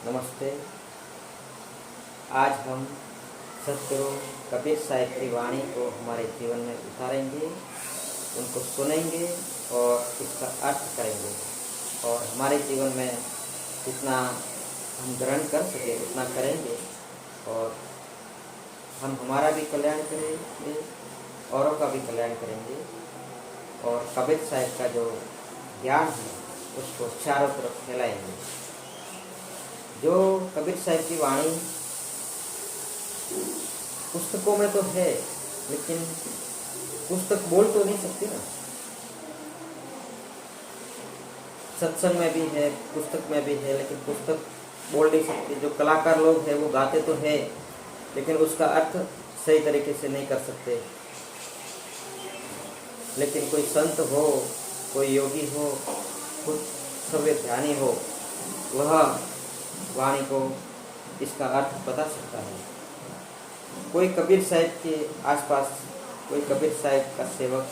नमस्ते। आज हम सतगुरु कबीर साहिब की वाणी को हमारे जीवन में उतारेंगे, उनको सुनेंगे और इसका अर्थ करेंगे और हमारे जीवन में जितना हम ग्रहण कर सके उतना करेंगे और हम हमारा भी कल्याण करेंगे, औरों का भी कल्याण करेंगे और कबीर साहिब का जो ज्ञान है उसको चारों तरफ फैलाएंगे। जो कबीर साहिब की वाणी पुस्तकों में तो है, लेकिन पुस्तक बोल तो नहीं सकती ना। सत्संग में भी है, पुस्तक में भी है, लेकिन पुस्तक बोल नहीं सकती। जो कलाकार लोग हैं वो गाते तो है, लेकिन उसका अर्थ सही तरीके से नहीं कर सकते। लेकिन कोई संत हो, कोई योगी हो, कुछ सव्य ध्यानी हो, वह वाणी को इसका अर्थ बता सकता है। कोई कबीर साहिब के आसपास, कोई कबीर साहिब का सेवक,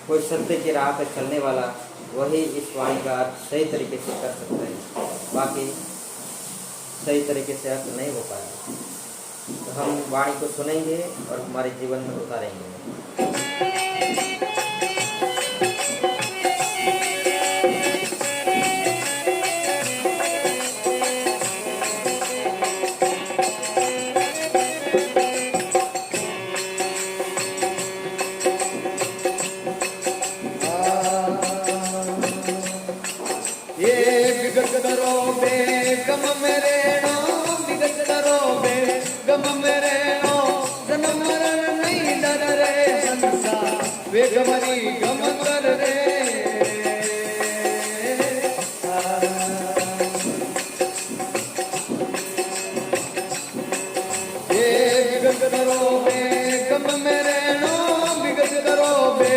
कोई सत्य की राह पर चलने वाला, वही इस वाणी का अर्थ सही तरीके से कर सकता है। बाकी सही तरीके से अर्थ नहीं हो पाएगा। तो हम वाणी को सुनेंगे और हमारे जीवन में उतारेंगे। गम मेरे नो विगत करो बे गम मेरे नो जन्म मरण नहीं डर रे संसार वे गमरी गम कर रे ये विगत करो बे गम मेरे नो विगत करो बे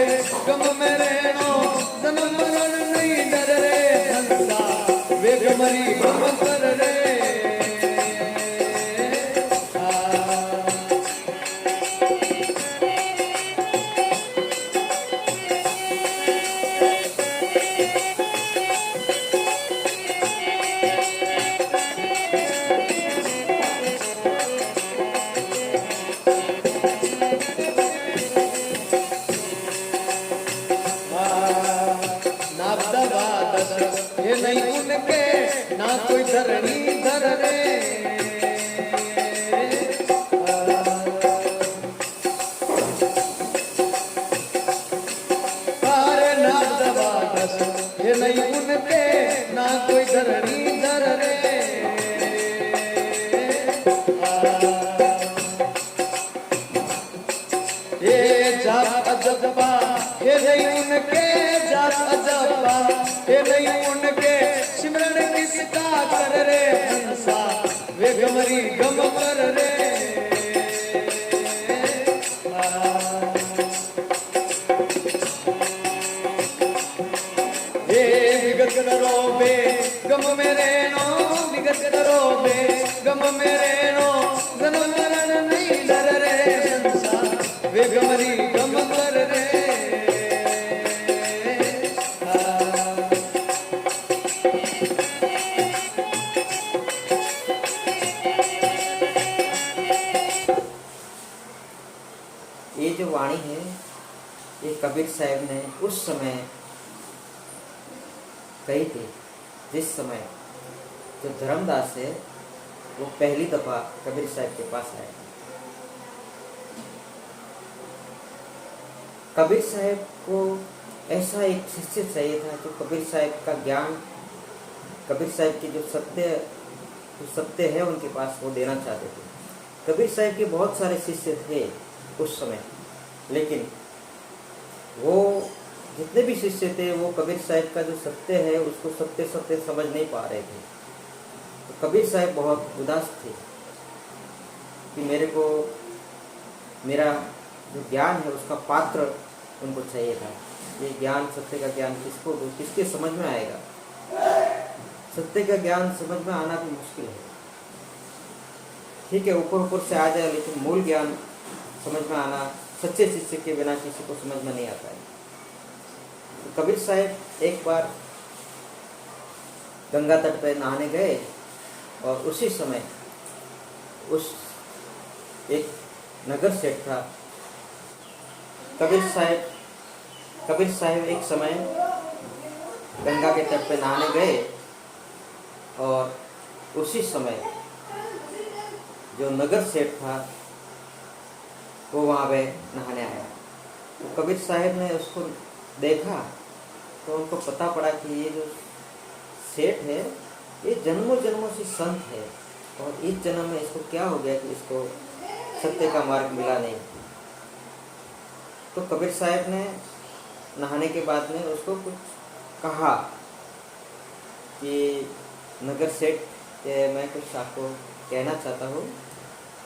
गम मेरे नो जन्म मरण नहीं डर रे संसार वे गमरी गम कर रे ये नहीं उनके ना कोई धरनी धर रे ये नहीं उनके ना कोई धरनी धर रे ये जात अजबा ये नहीं उनके जात अजबा ये नहीं उनके सिमरन किसका कर रे हंसा वे गमरी गम कर रे ये विगत करो बे गम मेरे नो विगत करो बे गम मेरे नो जन्म मरण नहीं डर रे हंसा वे गमरी गम कर रे ये जो वाणी है ये कबीर साहब ने उस समय कही थी, जिस समय जो धर्मदास है वो पहली दफा कबीर साहब के पास आए। कबीर साहब को ऐसा एक शिष्य चाहिए था जो कबीर साहब का ज्ञान, कबीर साहब की जो सत्य है उनके पास वो देना चाहते थे। कबीर साहब के बहुत सारे शिष्य थे उस समय, लेकिन वो जितने भी शिष्य थे वो कबीर साहब का जो सत्य है उसको सत्य समझ नहीं पा रहे थे। तो कबीर साहब बहुत उदास थे कि मेरे को मेरा जो ज्ञान है उसका पात्र उनको चाहिए था। ये ज्ञान, सत्य का ज्ञान किसको, किसके समझ में आएगा? सत्य का ज्ञान समझ में आना भी मुश्किल है। ठीक है, ऊपर से आ जाए, लेकिन मूल ज्ञान समझ में आना सच्चे शिष्य के बिना किसी को समझ में नहीं आता है। तो कबीर साहब एक बार गंगा तट पर नहाने गए और उसी समय उस एक नगर सेठ था कबीर साहब एक समय गंगा के तट पे नहाने गए और उसी समय जो नगर सेठ था वो वहाँ पे नहाने आया। तो कबीर साहब ने उसको देखा तो उनको पता पड़ा कि ये जो सेठ है ये जन्मों जन्मों से संत है और इस जन्म में इसको क्या हो गया कि इसको सत्य का मार्ग मिला नहीं। तो कबीर साहब ने नहाने के बाद में उसको कुछ कहा कि नगर सेठ मैं कुछ आपको कहना चाहता हूँ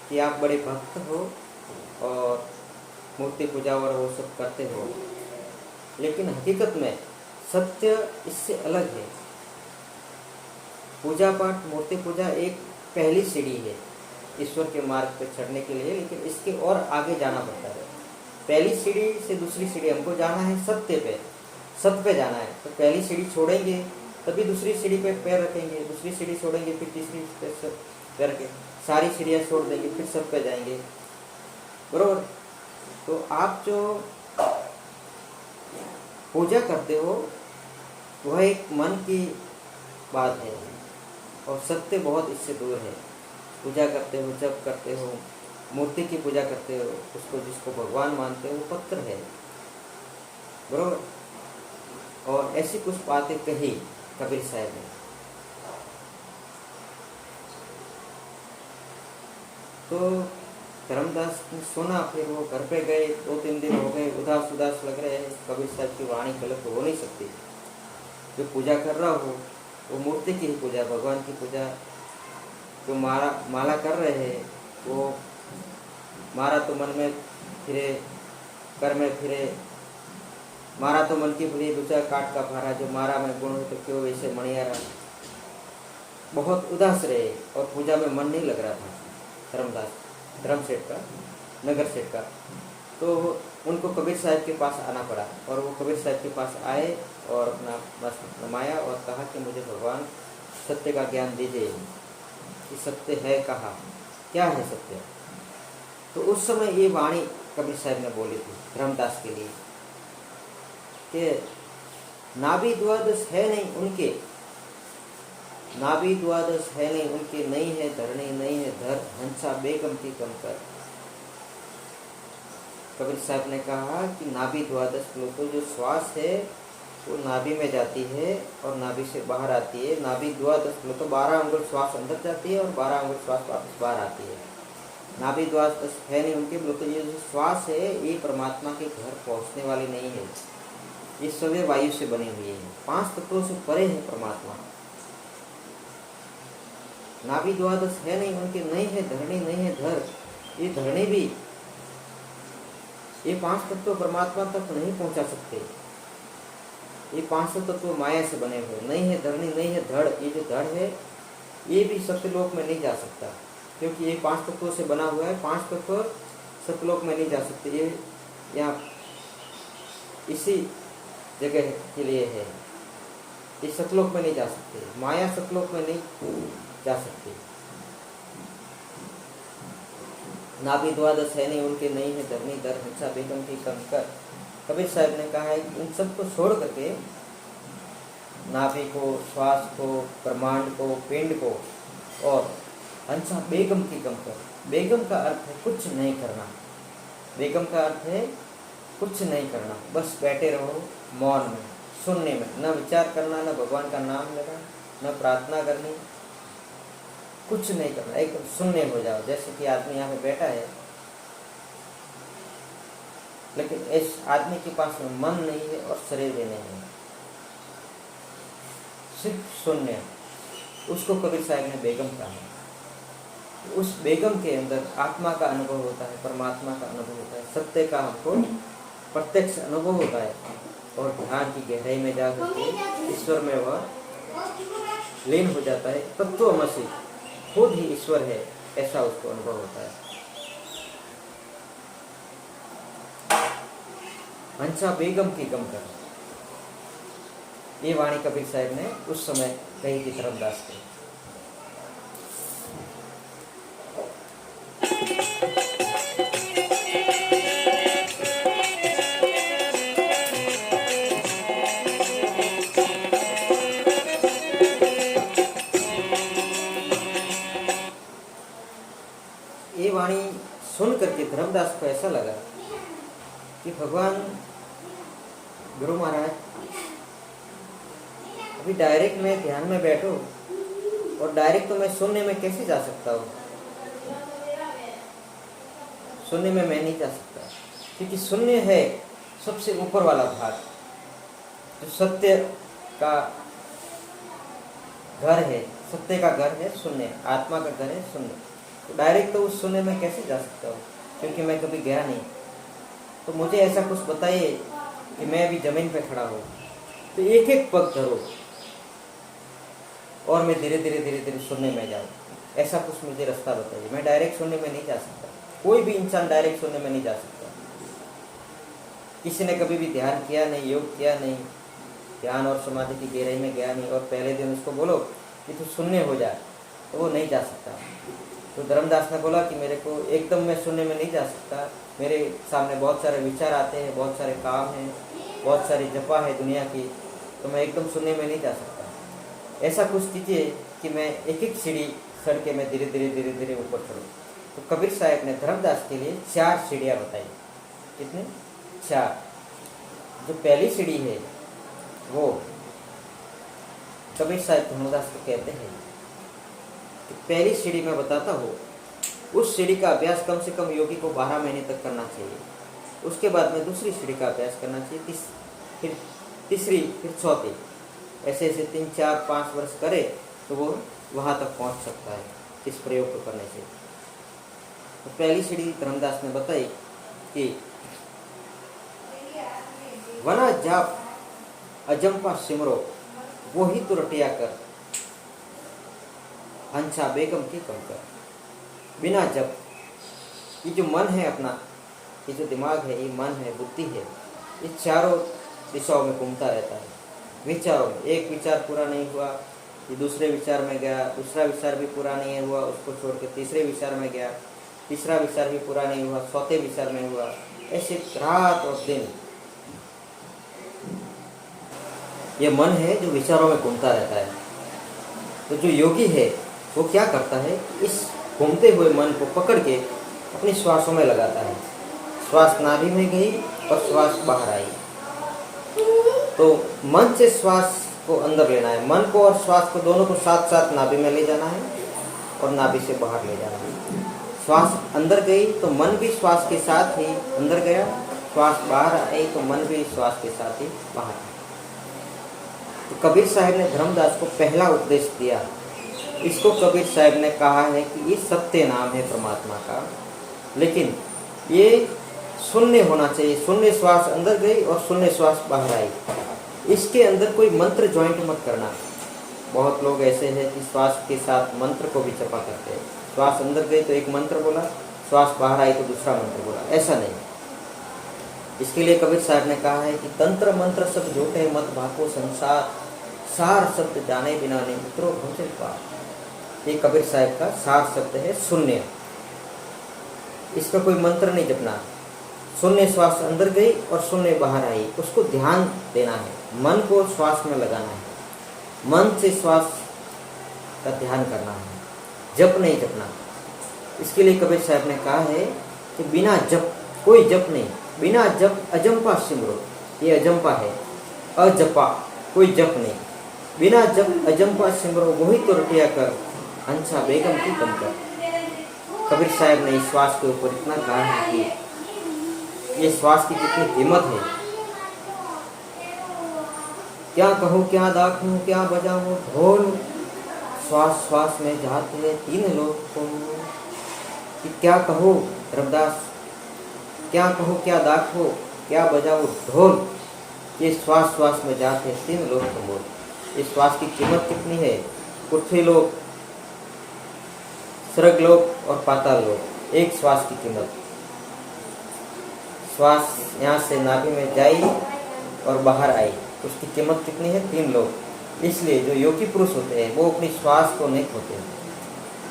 कि आप बड़े भक्त हो और मूर्ति पूजा और वो सब करते हो, लेकिन हकीकत में सत्य इससे अलग है। पूजा पाठ मूर्ति पूजा एक पहली सीढ़ी है ईश्वर के मार्ग पर चढ़ने के लिए, लेकिन इसके और आगे जाना पड़ता है। पहली सीढ़ी से दूसरी सीढ़ी हमको जाना है सत्य पे जाना है। तो पहली सीढ़ी छोड़ेंगे तभी दूसरी सीढ़ी पे पैर रखेंगे, दूसरी सीढ़ी छोड़ेंगे फिर तीसरी पे पैर रखेंगे, सारी सीढ़ियाँ छोड़ देंगे फिर सब पे जाएंगे, बरोबर। तो आप जो पूजा करते हो वह एक मन की बात है और सत्य बहुत इससे दूर है। पूजा करते हो, जप करते हो, मूर्ति की पूजा करते हो, उसको जिसको भगवान मानते हो वो पत्थर है, बरोबर। और ऐसी कुछ बातें कही कबीर साहब ने। तो धर्मदास ने सुना, फिर वो घर पे गए। 2-3 दिन हो गए, उदास लग रहे हैं। कबीर साहब की वाणी गलत हो नहीं सकती। जो पूजा कर रहा हो वो मूर्ति की ही पूजा, भगवान की पूजा। जो माला कर रहे हैं वो मारा तो मन में फिरे, कर में फिरे, मारा तो मन की भूली, दूसरा काट का भारा, जो मारा में गुण हो तो क्यों वैसे मणियारा। बहुत उदास रहे और पूजा में मन नहीं लग रहा था धर्म सेठ का, नगर सेठ का। तो उनको कबीर साहब के पास आना पड़ा और वो कबीर साहब के पास आए और अपना मस्त नमाया और कहा कि मुझे भगवान सत्य का ज्ञान दीजिए कि सत्य है कहाँ, क्या है सत्य। तो उस समय ये वाणी कबीर साहब ने बोली थी धर्मदास के लिए कि नाभि द्वादश है नहीं उनके, नाभि द्वादश है नहीं उनके, नहीं है धरणी नहीं है धर, हंसा बेगम की कम कर। कबीर साहब ने कहा कि नाभि द्वादश तो जो श्वास है वो नाभि में जाती है और नाभि से बाहर आती है। नाभि द्वादश तो 12 अंगुल श्वास अंदर जाती है और 12 अंगुल श्वास वापस बाहर आती है। नाभि द्वादश है नहीं उनके, बोलते ये जो श्वास है ये परमात्मा के घर पहुंचने वाली नहीं है, ये सभी वायु से बनी हुई है, 5 तत्वों से परे है परमात्मा। नाभि द्वादश है नहीं उनके, नहीं है धरणी नहीं है धर, ये धरणी भी ये 5 तत्व परमात्मा तक नहीं पहुंचा सकते। ये 5 तत्व माया से बने हुए, नहीं है धरणी नहीं है धड़, ये जो धड़ है ये भी सत्यलोक में नहीं जा सकता क्योंकि ये 5 तत्वों से बना हुआ है। 5 तत्व सत्यलोक में नहीं जा सकते, ये यहाँ इसी जगह के लिए है, ये सतलोक में नहीं जा सकते, माया सतलोक में नहीं जा सकती। नाभि द्वादश है नहीं उनके, नहीं है धरणी दर, हंसा बेगम की कंकर। कबीर साहब ने कहा है कि इन सबको छोड़ करके नाभि को, श्वास को, ब्रह्मांड को, पिंड को और हंसा बेगम की कंकर। बेगम का अर्थ है कुछ नहीं करना, बेगम का अर्थ है कुछ नहीं करना, बस बैठे रहो मौन में, सुनने में, न विचार करना, न भगवान का नाम लेना, न प्रार्थना करनी, कुछ नहीं करना, एकदम सुनने हो जाओ। जैसे कि आदमी यहाँ पे बैठा है लेकिन इस आदमी के पास में मन नहीं है और शरीर भी नहीं है, सिर्फ शून्य, उसको कबीर साहब ने बेगम कहा। उस बेगम के अंदर आत्मा का अनुभव होता है, परमात्मा का अनुभव होता है, सत्य का हमको प्रत्यक्ष अनुभव होता है और ध्यान की गहराई में जा करके ईश्वर में वह लीन हो जाता है। तत्वमसि खुद ही ईश्वर है ऐसा उसको अनुभव होता है। हंसा बेगम की गम कर, ये वाणी कबीर साहब ने उस समय कही थी धर्मदास को। ये वाणी सुन करके धर्मदास को ऐसा लगा कि भगवान गुरु महाराज, अभी डायरेक्ट मैं ध्यान में बैठो और डायरेक्ट तो मैं सुनने में कैसे जा सकता हूँ? सुनने में मैं नहीं जा सकता, क्योंकि शून्य है सबसे ऊपर वाला भाग, जो सत्य का घर है, सत्य का घर है शून्य, आत्मा का घर है शून्य। तो डायरेक्ट तो उस शून्य में कैसे जा सकता हूँ, क्योंकि मैं कभी गया नहीं। तो मुझे ऐसा कुछ बताइए कि मैं अभी जमीन पे खड़ा हूँ, तो एक एक पग धरो और मैं धीरे धीरे धीरे धीरे शून्य में जाऊँ। ऐसा कुछ मुझे रास्ता बताइए। मैं डायरेक्ट शून्य में नहीं जा सकता, कोई भी इंसान डायरेक्ट शून्य में नहीं जा सकता। किसी ने कभी भी ध्यान किया नहीं, योग किया नहीं, ध्यान और समाधि की गहराई में गया नहीं, और पहले दिन उसको बोलो कि तू शून्य हो जा, तो वो नहीं जा सकता। तो धर्मदास ने बोला कि मेरे को एकदम मैं शून्य में नहीं जा सकता, मेरे सामने बहुत सारे विचार आते हैं, बहुत सारे काम हैं, बहुत सारी जपा है दुनिया की, तो मैं एकदम शून्य में नहीं जा सकता। ऐसा कुछ कीजिए कि मैं एक एक सीढ़ी चढ़ के मैं धीरे धीरे धीरे धीरे ऊपर चढ़ूँ। तो कबीर साहब ने धर्मदास के लिए 4 सीढ़ियाँ बताई। कितने? 4। जो पहली सीढ़ी है वो कबीर साहब धर्मदास को कहते हैं कि पहली सीढ़ी मैं बताता हूँ, उस सीढ़ी का अभ्यास कम से कम योगी को 12 महीने तक करना चाहिए। उसके बाद में दूसरी सीढ़ी का अभ्यास करना चाहिए, फिर तीसरी, फिर चौथी, ऐसे ऐसे 3, 4, 5 वर्ष करे तो वो वहाँ तक पहुँच सकता है इस प्रयोग को करने से। तो पहली सीढ़ी धर्मदास ने बताई कि वना जाप अजंपा सिमरो वो ही तो रटिया कर, हंसा बेगम की कम कर। बिना जप, ये जो मन है अपना, ये जो दिमाग है, ये मन है, बुद्धि है, ये चारों दिशाओं में घूमता रहता है। विचारों में एक विचार पूरा नहीं हुआ, ये दूसरे विचार में गया, दूसरा विचार भी पूरा नहीं हुआ, उसको छोड़ के तीसरे विचार में गया, तीसरा विचार भी पूरा नहीं हुआ, चौथे विचार में हुआ। ऐसे रात और दिन ये मन है जो विचारों में घूमता रहता है। तो जो योगी है वो क्या करता है, इस घूमते हुए मन को पकड़ के अपनी श्वासों में लगाता है। श्वास नाभि में गई और श्वास बाहर आई। तो मन से श्वास को अंदर लेना है, मन को और श्वास को दोनों को साथ साथ नाभि में ले जाना है और नाभि से बाहर ले जाना है। श्वास अंदर गई तो मन भी श्वास के साथ ही अंदर गया, श्वास बाहर आई तो मन भी श्वास के साथ ही बाहर आया। तो कबीर साहब ने धर्मदास को पहला उपदेश दिया। इसको कबीर साहब ने कहा है कि ये सत्य नाम है परमात्मा का, लेकिन ये शून्य होना चाहिए। शून्य श्वास अंदर गई और शून्य श्वास बाहर आई। इसके अंदर कोई मंत्र ज्वाइंट मत करना। बहुत लोग ऐसे हैं कि श्वास के साथ मंत्र को भी जपा करते हैं। श्वास अंदर गई तो एक मंत्र बोला, श्वास बाहर आई तो दूसरा मंत्र बोला, ऐसा नहीं। इसके लिए कबीर साहब ने कहा है कि तंत्र मंत्र सब झूठे मत भाको संसार, सार शब्द जाने बिना नहीं मित्रों भोजन पार। ये कबीर साहब का सार शब्द है शून्य। इसका कोई मंत्र नहीं जपना। शून्य श्वास अंदर गई और शून्य बाहर आई, उसको ध्यान देना है, मन को श्वास में लगाना है, मन से श्वास का ध्यान करना है, जप नहीं जपना। इसके लिए कबीर साहब ने कहा है कि बिना जप, कोई जप नहीं, बिना जप अजंपा सिमरो। ये अजंपा है, अजपा, कोई जप नहीं। बिना जप अजंपा सिमरो वही तो रटिया कर, हंसा बेगम की कम कर। कबीर साहब ने इस श्वास के ऊपर इतना कहा है कि ये श्वास की कितनी हिम्मत है। क्या कहूँ क्या दाखूं क्या बजाऊं ढोल, श्वास श्वास में जाते हैं 3 लोग को। कि क्या कहो रविदास, क्या कहो क्या दाखो क्या बजाओ ढोल, ये श्वास श्वास में जाते हैं 3 लोग को बोल। इस श्वास की कीमत कितनी है? पृथ्वी लोक, स्वर्ग लोक और पाताल लोक, एक श्वास की कीमत। श्वास यहाँ से नाभि में जाई और बाहर आई, उसकी कीमत कितनी है? 3 लोग। इसलिए जो योगी पुरुष होते हैं वो अपनी श्वास को नहीं खोते,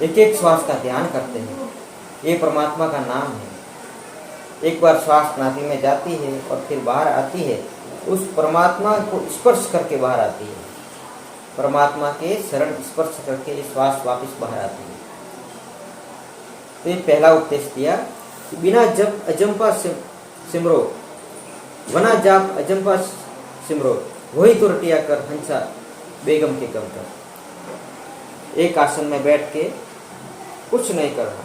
एक एक श्वास का ध्यान करते हैं। ये परमात्मा का नाम है। एक बार श्वास नाभि में जाती है और फिर बाहर आती है, उस परमात्मा को स्पर्श करके बाहर आती है। परमात्मा के शरण स्पर्श करके श्वास वापस बाहर आती है। तो ये पहला उपदेश दिया कि बिना जप अजंपा सिमरो, वना जाप अजंपा सिमरो, वही तो रटिया कर हंसा बेगम के गम कर। एक आसन में बैठ के कुछ नहीं करना,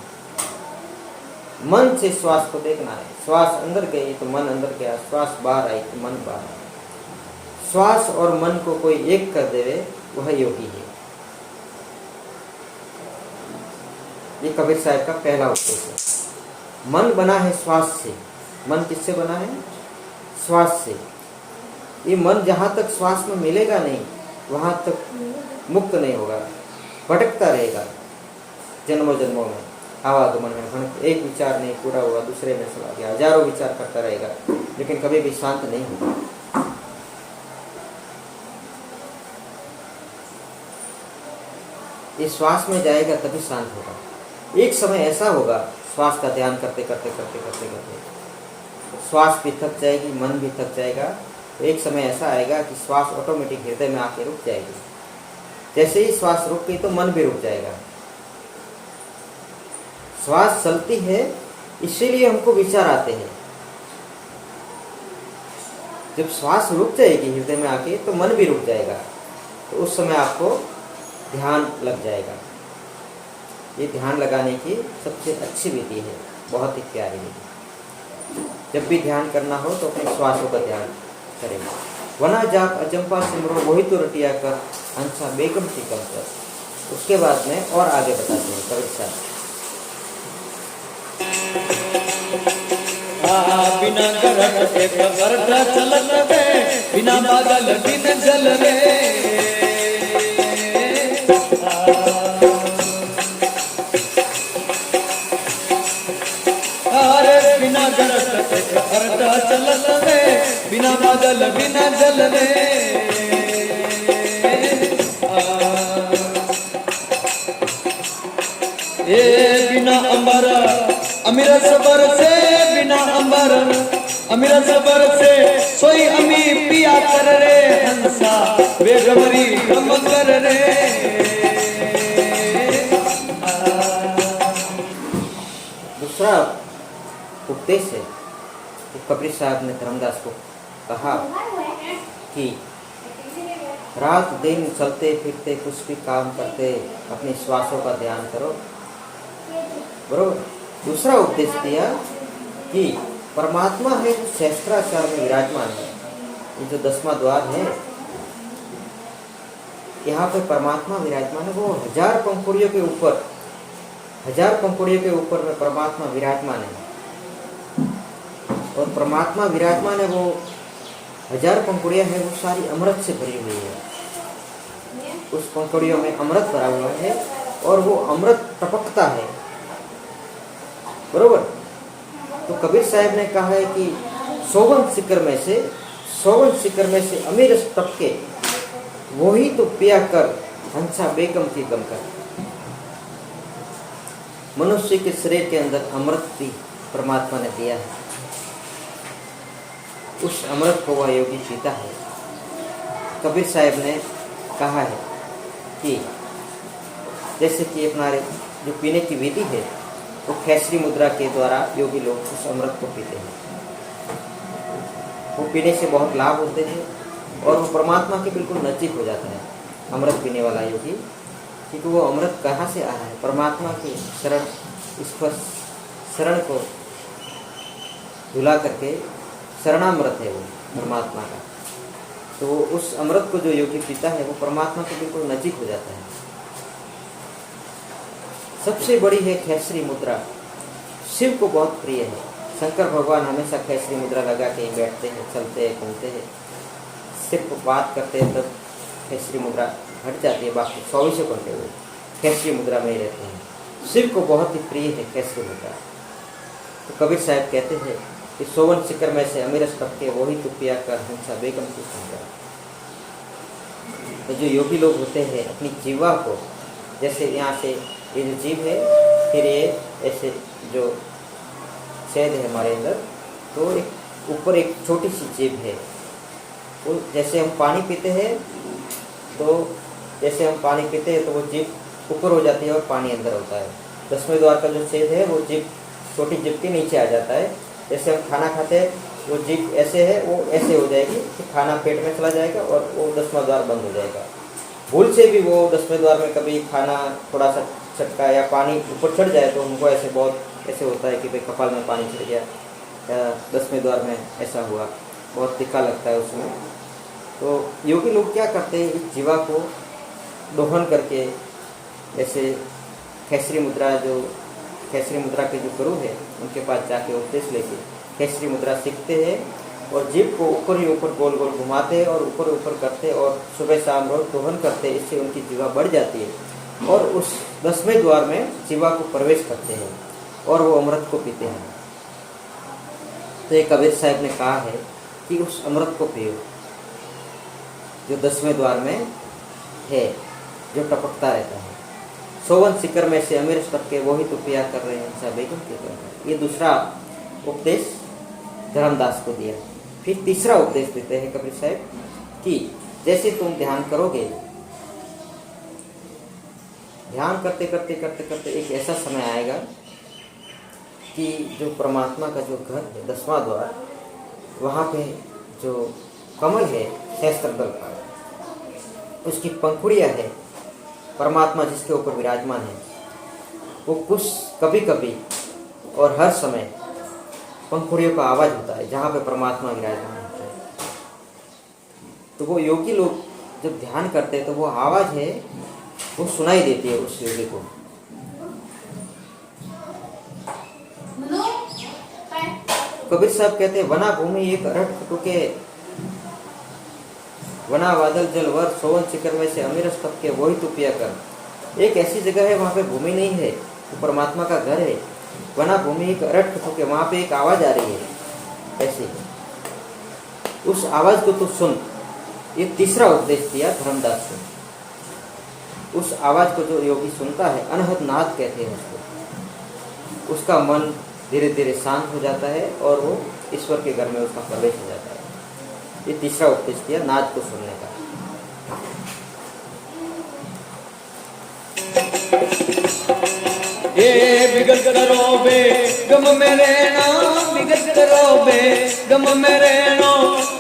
मन से श्वास को देखना है। श्वास अंदर गई तो मन अंदर गया, श्वास बाहर आई तो मन बाहर आया। श्वास और मन को कोई एक कर देवे वह योगी है। ये कबीर साहब का पहला उपदेश है। मन बना है श्वास से। मन किससे बना है? श्वास से। ये मन जहाँ तक श्वास में मिलेगा नहीं वहाँ तक मुक्त नहीं होगा, भटकता रहेगा जन्मों जन्मों में, आवागमन में भटक। एक विचार नहीं पूरा हुआ, दूसरे में चला गया, हजारों विचार करता रहेगा, लेकिन कभी भी शांत नहीं होगा। ये श्वास में जाएगा तभी शांत होगा। एक समय ऐसा होगा, श्वास का ध्यान करते करते करते करते करते श्वास भी थक जाएगी, मन भी थक जाएगा। तो एक समय ऐसा आएगा कि श्वास ऑटोमेटिक हृदय में आके रुक जाएगी। जैसे ही श्वास रुक गई तो मन भी रुक जाएगा। श्वास चलती है इसीलिए हमको विचार आते हैं। जब श्वास रुक जाएगी हृदय में आके तो मन भी रुक जाएगा, तो उस समय आपको ध्यान लग जाएगा। ये ध्यान लगाने की सबसे अच्छी विधि है, बहुत ही प्यारी विधि। जब भी ध्यान करना हो तो अपने श्वासों का ध्यान करें। वना जाप अजंपा सिमरो, वही तो रटिया कर हंसा बेगम की कम कर। उसके बाद में और आगे बताते हैं कबीर साहब। बिना गरट एक गरट चलत रे, बिना बादल बिन जल रे। अरे बिना गरट एक गरट चलत रे, बिना बादल बिन जल रे। ए बिना अंबर अमीर सबर से, बिना अंबर अमीर सबर से, सोई अमी पिया कर रे हंसा बेगमरी गम कर रे। दूसरा उपदेश है कि कबीर साहब ने धर्मदास को कहा कि रात दिन चलते फिरते कुछ भी काम करते अपने श्वासों का ध्यान करो, बरोबर। दूसरा उपदेश दिया कि परमात्मा है जो सहस्त्राचार में विराजमान है। ये जो 10वां द्वार है, यहाँ पे परमात्मा विराजमान है। वो 1000 पंखुड़ियों के ऊपर, 1000 पंखुड़ियों के ऊपर में परमात्मा विराजमान है। और परमात्मा विराजमान है, वो 1000 पंखुड़ियाँ हैं, वो सारी अमृत से भरी हुई है। उस पंखुड़ियों में अमृत भरा हुआ है और वो अमृत टपकता है, बरोबर। तो कबीर साहब ने कहा है कि सोवन शिखर में से अमीर टपके, वही तो पिया कर हंसा बेगम की गम कर। मनुष्य के शरीर के अंदर अमृत भी परमात्मा ने दिया है। उस अमृत को वह योगी पीता है। कबीर साहब ने कहा है कि जैसे कि अपना जो पीने की विधि है वो खेसरी मुद्रा के द्वारा योगी लोग उस अमृत को पीते हैं। वो पीने से बहुत लाभ होते हैं और वो परमात्मा के बिल्कुल नज़दीक हो जाता है अमृत पीने वाला योगी, क्योंकि वो अमृत कहाँ से आया है? परमात्मा के शरण स्पर्श, शरण को धुला करके शरणामृत है वो परमात्मा का। तो वो उस अमृत को जो योगी पीता है वो परमात्मा के बिल्कुल नज़दीक हो जाता है। सबसे बड़ी है खेसरी मुद्रा, शिव को बहुत प्रिय है। शंकर भगवान हमेशा खेसरी मुद्रा लगा के बैठते हैं, चलते हैं, घूमते हैं, सिर्फ बात करते हैं तब खेसरी मुद्रा हट जाती है, बाकी 24 घंटे हुए खेसरी मुद्रा में ही रहते हैं। शिव को बहुत ही प्रिय है खेसरी मुद्रा। तो कबीर साहब कहते हैं कि सोवन शिखर में से अमीरस टपके, वही तो पिया कर हंसा बेगम की संकर। तो जो योगी लोग होते हैं अपनी जीवा को, जैसे यहाँ से ये जो जीव है फिर ये ऐसे जो छेद है हमारे अंदर, तो एक ऊपर एक छोटी सी जीभ है। वो जैसे हम पानी पीते हैं, तो जैसे हम पानी पीते हैं तो वो जीभ ऊपर हो जाती है और पानी अंदर होता है। 10वें द्वार का जो छेद है वो जीभ, छोटी जीभ के नीचे आ जाता है। जैसे हम खाना खाते हैं, वो जीभ ऐसे है, वो ऐसे हो जाएगी कि खाना पेट में चला जाएगा और वो 10वां द्वार बंद हो जाएगा। भूल से भी वो 10वें द्वार में कभी खाना थोड़ा सा चटका या पानी ऊपर चढ़ जाए तो हमको ऐसे बहुत ऐसे होता है कि भाई कपाल में पानी चढ़ गया, या 10वें द्वार में ऐसा हुआ, बहुत तीखा लगता है उसमें। तो योगी लोग क्या करते हैं, इस जीवा को दोहन करके, ऐसे खेसरी मुद्रा, जो खेसरी मुद्रा के जो गुरु है उनके पास जाके उपदेश लेके खेसरी मुद्रा सीखते हैं और जीभ को ऊपर ही ऊपर गोल गोल घुमाते हैं और ऊपर ऊपर करते और सुबह शाम रोज दोहन करते हैं। इससे उनकी जीवा बढ़ जाती है और उस 10वें द्वार में जीवा को प्रवेश करते हैं और वो अमृत को पीते हैं। तो एक कबीर साहब ने कहा है कि उस अमृत को पियो जो 10वें द्वार में है, जो टपकता रहता है। 51 शिखर में से अमीर स्तर के वही तो पिया कर रहे हैं सब बेगम के कर। ये दूसरा उपदेश धर्मदास को दिया। फिर तीसरा उपदेश देते हैं कबीर साहब कि जैसे तुम ध्यान करोगे, ध्यान करते करते करते करते एक ऐसा समय आएगा कि जो परमात्मा का जो घर है 10वां द्वार, वहाँ पे जो कमल है सहस्त्रदल का, उसकी पंखुड़ियाँ है, परमात्मा जिसके ऊपर विराजमान है, वो कुछ कभी कभी और हर समय पंखुड़ियों का आवाज होता है जहाँ पे परमात्मा विराजमान होता है। तो वो योगी लोग जब ध्यान करते हैं तो वो आवाज है वो सुनाई देती है उस योगी को। कबीर साहब कहते हैं, वना भूमि एक अरठ टुके, वना बादल जल वर 51 शिखर में से अमीर स्तप के वही तो पिया कर। एक ऐसी जगह है वहाँ पे भूमि नहीं है, वो परमात्मा का घर है। वना भूमि एक अरठ टुके, वहाँ पे एक आवाज आ रही है ऐसे, उस आवाज को तो सुन। ये तीसरा उपदेश दिया धर्मदास को। उस आवाज को जो योगी सुनता है, अनहद नाद कहते हैं उसको, उसका मन धीरे धीरे शांत हो जाता है और वो ईश्वर के घर में उसका प्रवेश हो जाता है। ये तीसरा उपदेश दिया नाद को सुनने का। ये बिगड़ करो बे गम मेरे नाम, बिगड़ करो बे गम मेरे नो,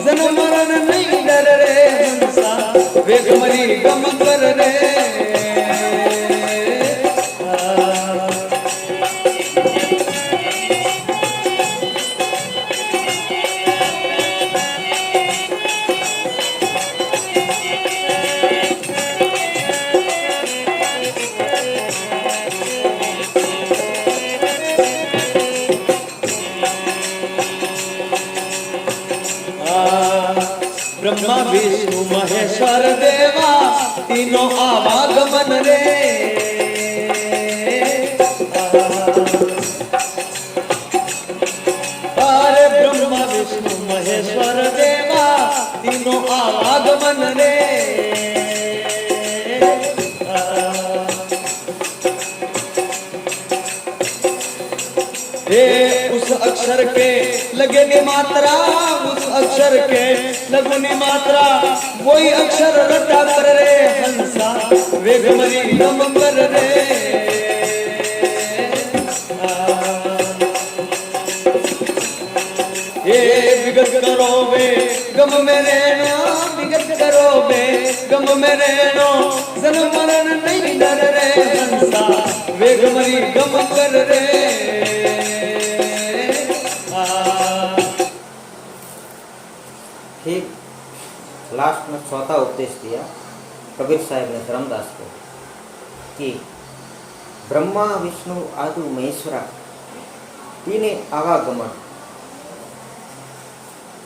जन्म मरण नहीं डर रे हंसा, वेग मरी गम कर रे। ब्रह्मा विष्णु महेश्वर देवा तीनों आवागमन रे। अरे ब्रह्मा विष्णु महेश्वर देवा तीनों आवागमन रे। उस अक्षर के लगे नि मात्रा, उस अक्षर के लगो नि मात्रा, वही अक्षर रटा कर रे हंसा, वेग मरी गम कर रे। ये बिगड़ करो बे गम मेरे नो, बिगड़ करो बे गम मेरे नो, जन्म मरण नहीं डर रे हंसा, वेग मरी गम कर रे। फिर लास्ट में चौथा उपदेश दिया कबीर साहब ने धर्मदास को कि ब्रह्मा विष्णु आदि महेश्वरा तीन आवागमन,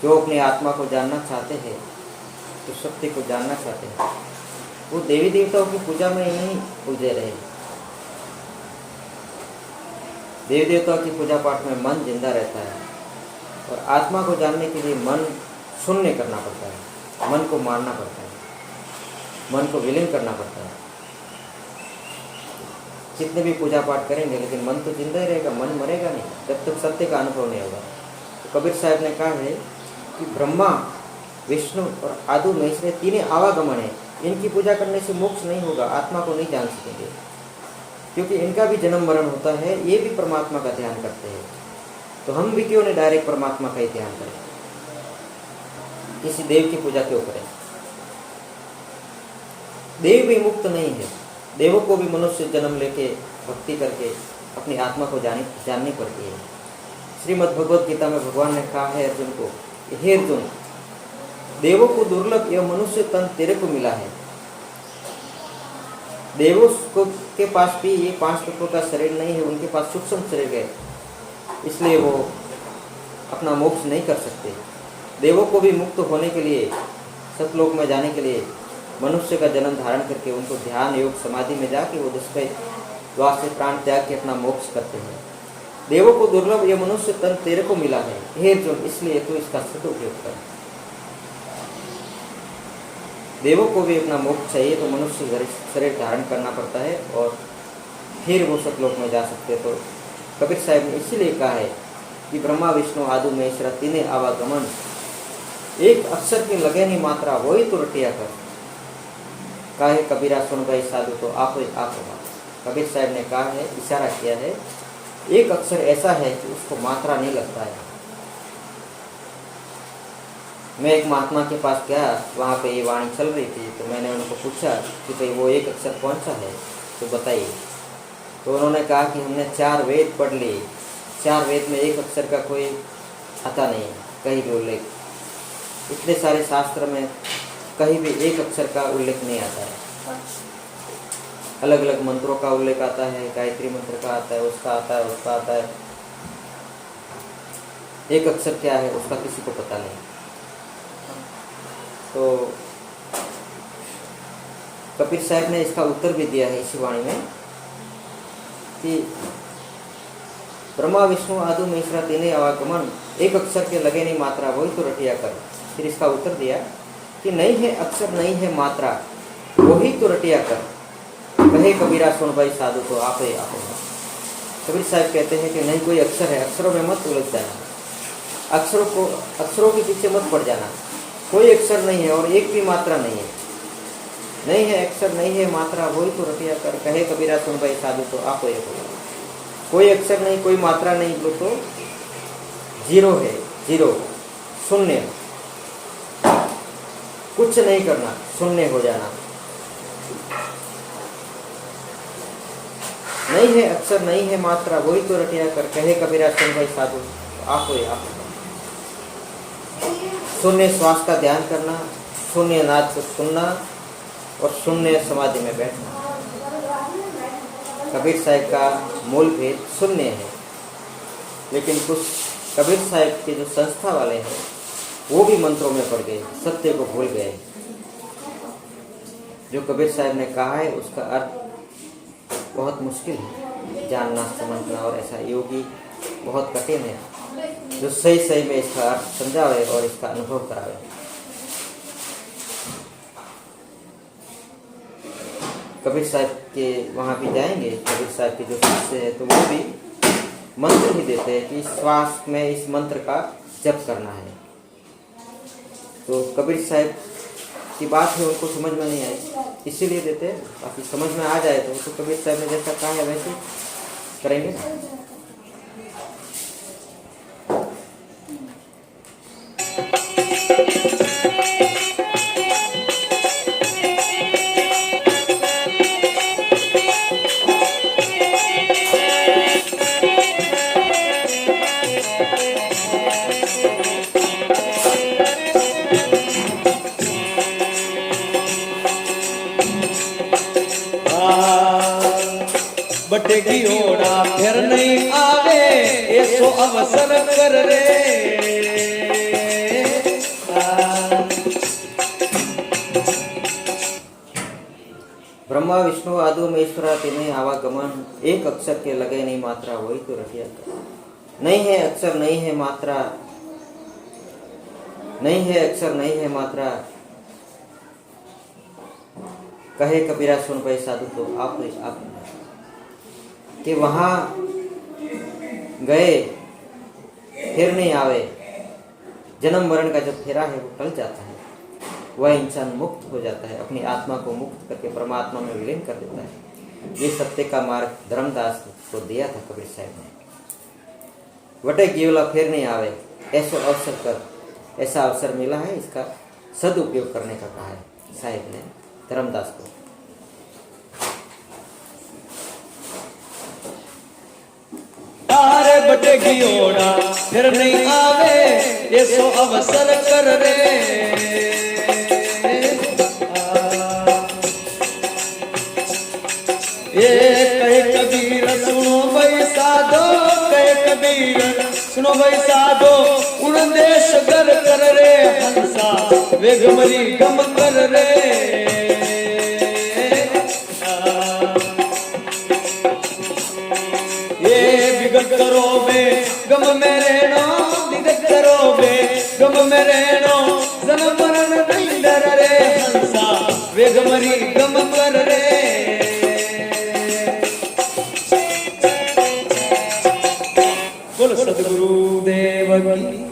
जो अपनी आत्मा को जानना चाहते हैं, जो सत्य को जानना चाहते हैं, वो देवी देवताओं की पूजा में नहीं पूजे रहे। देवी देवताओं की पूजा पाठ में मन जिंदा रहता है और आत्मा को जानने के लिए मन शून्य करना पड़ता है, मन को मारना पड़ता है, मन को विलीन करना पड़ता है। जितने भी पूजा पाठ करेंगे, लेकिन मन तो जिंदा ही रहेगा, मन मरेगा नहीं जब तक सत्य का अनुभव नहीं होगा। तो कबीर साहब ने कहा है कि ब्रह्मा, विष्णु और आदि महेश्वर तीनों आवागमन है, इनकी पूजा करने से मोक्ष नहीं होगा, आत्मा को नहीं जान सकेंगे, क्योंकि इनका भी जन्म मरण होता है, ये भी परमात्मा का ध्यान करते हैं। तो हम भी क्यों नहीं डायरेक्ट परमात्मा का ही ध्यान करें, किसी देव की पूजा क्यों करें? देव भी मुक्त नहीं है, देवों को भी मनुष्य जन्म लेके भक्ति करके अपनी आत्मा को जाननी पड़ती है। श्रीमद् भगवद गीता में भगवान ने कहा है अर्जुन को, हे अर्जुन, देवों को दुर्लभ यह मनुष्य तन तेरे को मिला है। देवों को के पास भी ये 5 तत्वों का शरीर नहीं है, उनके पास सूक्ष्म शरीर है, इसलिए वो अपना मोक्ष नहीं कर सकते। देवों को भी मुक्त होने के लिए, सतलोक में जाने के लिए मनुष्य का जन्म धारण करके उनको ध्यान योग समाधि में जाके वो दुष्ट द्वार से प्राण त्याग के अपना मोक्ष करते हैं। देवों को दुर्लभ यह मनुष्य तन तेरे को मिला है, हे अर्जुन, इसलिए तू इसका सदुपयोग कर। देवों को भी अपना मोक्ष चाहिए तो मनुष्य शरीर धारण करना पड़ता है और फिर वो सतलोक में जा सकते। तो कबीर साहब ने इसीलिए कहा है कि ब्रह्मा विष्णु आदि महेश्वर तीनों आवागमन, एक अक्षर की लगे नहीं मात्रा, वही तो रटिया कर। काहे कबीरा सुन गए साधु तो आप होगा। कबीर साहब ने कहा है, इशारा किया है, एक अक्षर ऐसा है कि उसको मात्रा नहीं लगता है। मैं एक महात्मा के पास गया, वहाँ पे ये वाणी चल रही थी, तो मैंने उनको पूछा कि भाई वो एक अक्षर कौन सा है, तो बताइए। तो उन्होंने कहा कि हमने 4 वेद पढ़ लिए, 4 वेद में एक अक्षर का कोई आता नहीं, कहीं भी उल्लेख, इतने सारे शास्त्र में कहीं भी एक अक्षर का उल्लेख नहीं आता है। अलग अलग मंत्रों का उल्लेख आता है, गायत्री मंत्र का आता है, उसका आता है, उसका आता है, एक अक्षर क्या है उसका किसी को पता नहीं। तो कबीर साहब ने इसका उत्तर भी दिया है इसी वाणी में कि ब्रह्मा विष्णु आदि महेश्वर तीनों आवागमन, एक अक्षर के लगे नहीं मात्रा, वही तो रटिया कर। फिर इसका उत्तर दिया कि नहीं है अक्षर नहीं है मात्रा, वही तो रटिया कर। कहे कबीरा सुन भाई साधु तो आप ही आप। कबीर साहब कहते हैं कि नहीं कोई अक्षर है, अक्षरों में मत उलझ जाना, अक्षरों के पीछे मत पड़ जाना। कोई अक्षर नहीं है और एक भी मात्रा नहीं है, नहीं है अक्षर नहीं है मात्रा, वही तो रटिया कर। कहे कबीरा सुन भाई साधु तो आप ही आप। कोई अक्षर नहीं, कोई मात्रा नहीं, तो जीरो है, जीरो, शून्य, कुछ नहीं करना, शून्य हो जाना। नहीं है अक्षर नहीं है मात्रा, वही तो रटिया कर। कहे कबीरा सुन भाई साधु आप हो आप। शून्य श्वास का ध्यान करना, शून्य नाद को सुनना और शून्य समाधि में बैठना। कबीर साहब का मूल भेद शून्य है, लेकिन कुछ कबीर साहब के जो संस्था वाले हैं वो भी मंत्रों में पड़ गए, सत्य को भूल गए। जो कबीर साहब ने कहा है उसका अर्थ बहुत मुश्किल है जानना समझना, और ऐसा योगी बहुत कठिन है जो सही सही में इसका अर्थ समझावे और इसका अनुभव करावे। कबीर साहब के वहाँ भी जाएंगे, कबीर साहब के जो शिष्य है तो वो भी मंत्र ही देते हैं कि श्वास में इस मंत्र का जप करना है। तो कबीर साहब की बात है उनको समझ में नहीं आई, इसीलिए देते हैं। बाकी समझ में आ जाए तो कबीर साहब ने जैसा कहा है वैसे करेंगे ना। बटेगी ओड़ा फिर नहीं आवे, ऐसो अवसर कर रे। ब्रह्मा विष्णु आदि महेश्वर तीनों आवागमन, एक अक्षर के लगे नहीं मात्रा, वही तो रटिया कर। नहीं है अक्षर नहीं है मात्रा, नहीं है अक्षर नहीं है मात्रा, कहे कबीरा सुन भाई साधु तो आप कि वहां गए फिर नहीं आवे, जन्म मरण का जो फेरा है वो टल जाता है, वह इंसान मुक्त हो जाता है, अपनी आत्मा को मुक्त करके परमात्मा में विलीन कर देता है। ये सत्य का मार्ग धर्मदास को दिया था कबीर साहब ने। वटे गियोला फिर नहीं आवे, ऐसा अवसर मिला है, इसका सदुपयोग करने का कहा है साहिब ने धर्मदास को। तारे बटे गियोड़ा फिर नहीं आवे, ये सो अवसर कर रे। ये कहे कबीर सुनो भाई साधो, कहे कबीर सुनो भाई साधो, उन देश गर कर रे हंसा, वेगमरी गम कर रे। विगत करो बे गम मेरे नो, विगत करो बे गम मेरे नो, जन्म मरण नहीं डर रे हंसा, वेगमरी गम कर रे। बोल सद्गुरु देव की।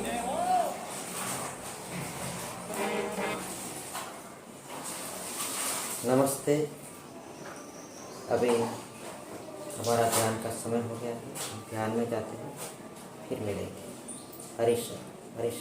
नमस्ते। अभी हमारा ध्यान का समय हो गया है, हम ध्यान में जाते हैं, फिर मिलेंगे। हरीश हरीश।